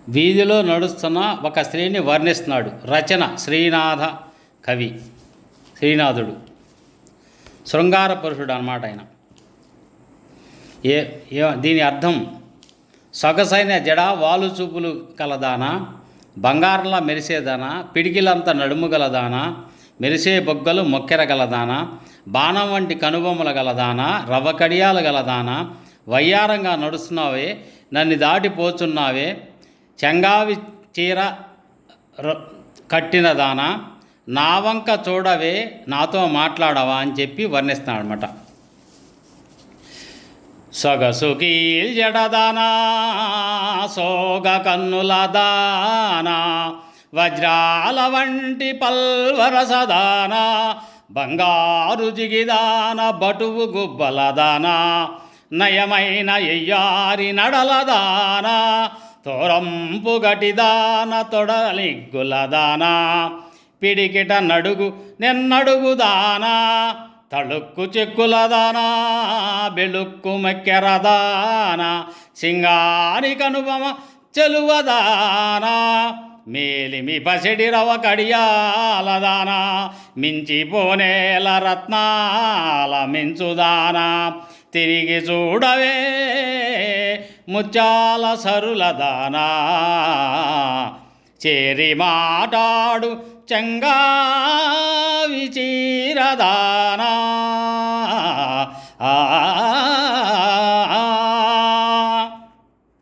వీధిలో నడుస్తున్న ఒక స్త్రీని వర్ణిస్తున్నాడు. రచన శ్రీనాథ కవి, శ్రీనాథుడు. శృంగార పురుషుడు అన్నమాట ఆయన. దీని అర్థం సొగసైన జడ వాలు చూపులు కలదానా, బంగారంలా మెరిసేదానా, పిడికిలంత నడుము గలదానా, మెరిసే బొగ్గలు మొక్కెర గలదానా, బాణం వంటి కనుబొమ్మల గలదానా, రవ్వ కడియాలు గలదానా, వయ్యారంగా నడుస్తున్నావే, నన్ను దాటిపోచున్నావే, చెంగావి చీర కట్టినదానా, నా వంక చూడవే, నాతో మాట్లాడవా అని చెప్పి వర్ణిస్తున్నాడు అనమాట. సొగసుకి జడదానా, సోగ కన్నుల దానా, వజ్రాల వంటి పల్వరసదానా, బంగారు జిగిదాన, బటువు గుబ్బలదానా, నయమైన ఎయ్యారి నడలదానా, తోరంపు గటిదాన, తొడలిగ్గులదానా, పిడికిట నడుగు నెన్నడుగుదానా, తళుక్కు చెక్కులదానా, బెళుక్కు మెక్కెరదానా, సింగారి కనుబమ చెలువదానా, మేలిమి పసిడి రవ కడియాలదానా, మించిపోనేల రత్నాల మించుదానా, తిరిగి చూడవే ముత్యాల సరులదానా, చేరి మాటాడు చెంగావి చీరదానా.